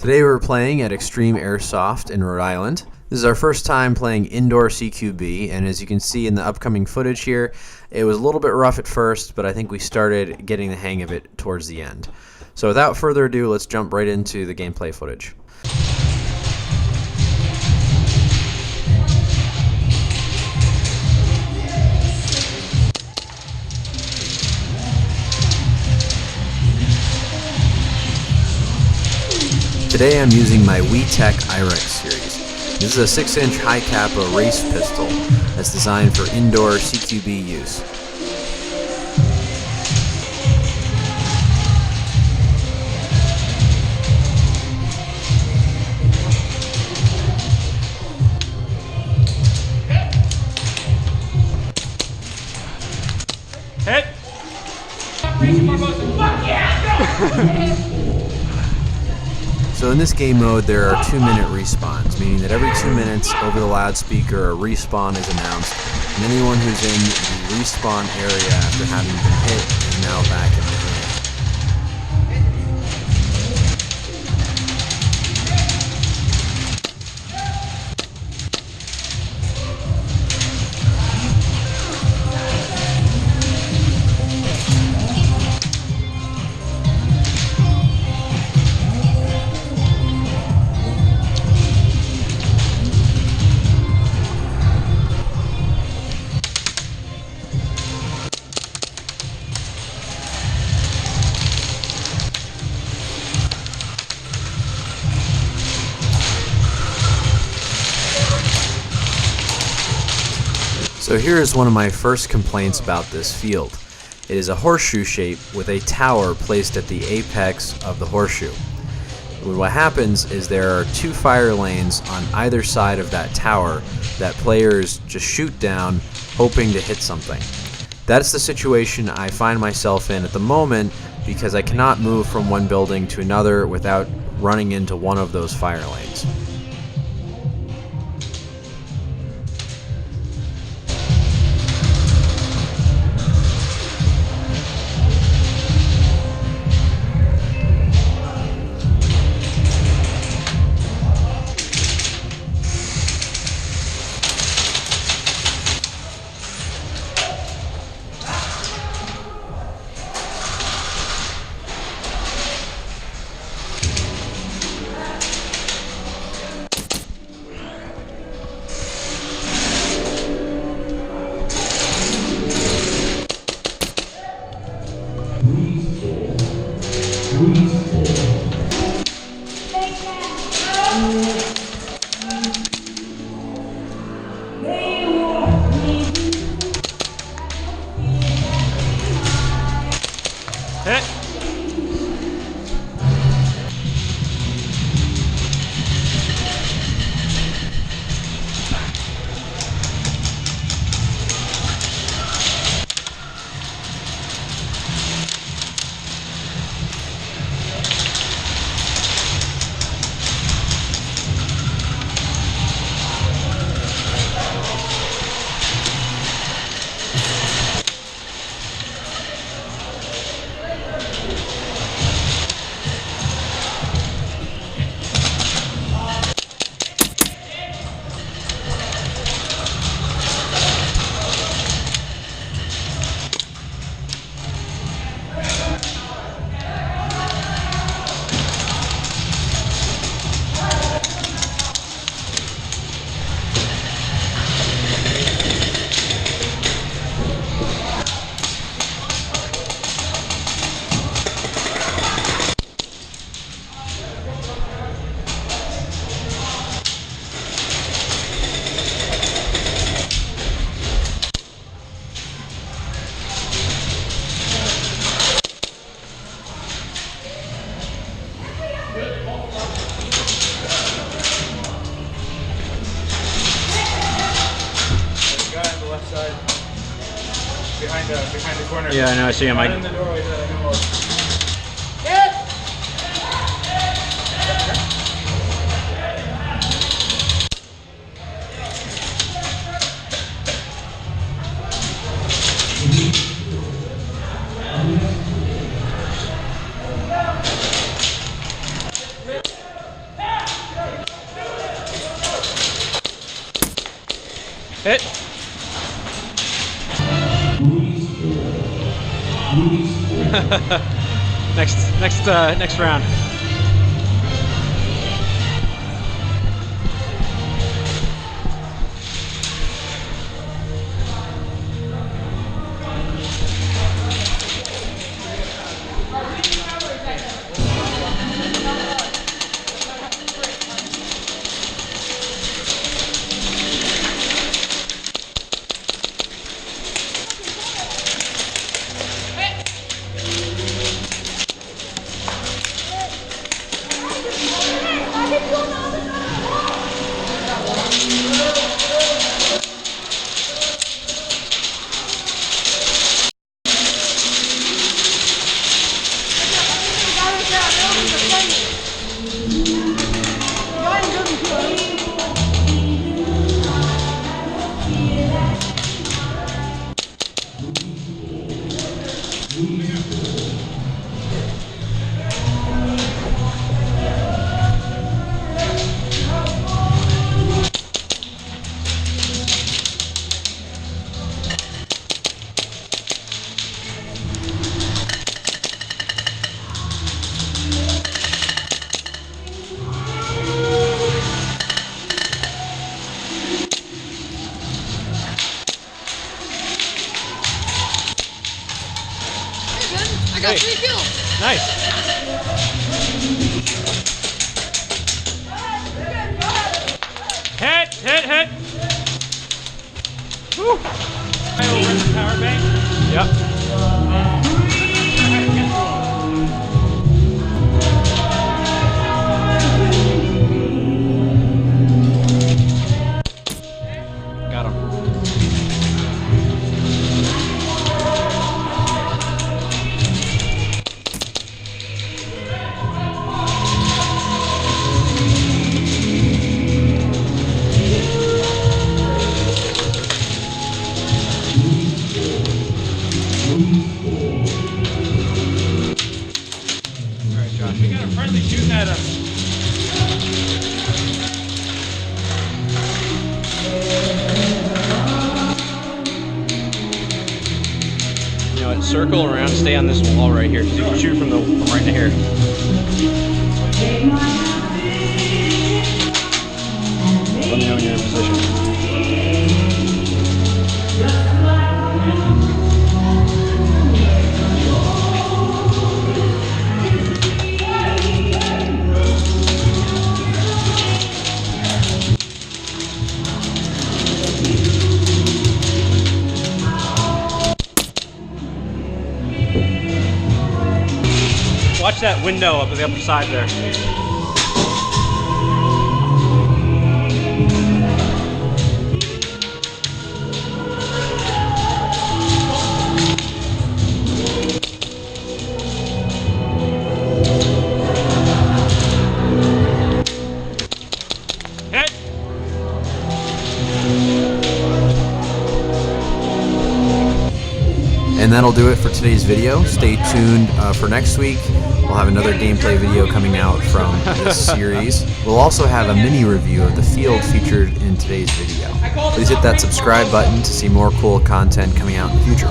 Today we're playing at Extreme Airsoft in Rhode Island. This is our first time playing indoor CQB, and as you can see in the upcoming footage here, it was a little bit rough at first, but I think we started getting the hang of it towards the end. So without further ado, let's jump right into the gameplay footage. Today I'm using my IREX series. This is a 6-inch Hi-Capa race pistol that's designed for indoor CQB use. Hit! Fuck yeah! So in this game mode, there are 2-minute respawns, meaning that every 2 minutes over the loudspeaker a respawn is announced, and anyone who's in the respawn area after having been hit is now back in the game. So here is one of my first complaints about this field. It is a horseshoe shape with a tower placed at the apex of the horseshoe. What happens is there are 2 fire lanes on either side of that tower that players just shoot down hoping to hit something. That's the situation I find myself in at the moment because I cannot move from one building to another without running into one of those fire lanes. Hit! Behind the corner. Yeah, I know, I see him. In the doorway that I know of. Hit. Next round. I got 3 kills. Nice. Hit. Woo. Power bank. Yep. Got him. We got a friendly shooting at us. You know what? Circle around, stay on this wall right here. You can shoot from right here. Let me know when you're in position. Watch that window up at the upper side there. Hit! And that'll do it for today's video. Stay tuned for next week. We'll have another gameplay video coming out from this series. We'll also have a mini review of the field featured in today's video. Please hit that subscribe button to see more cool content coming out in the future.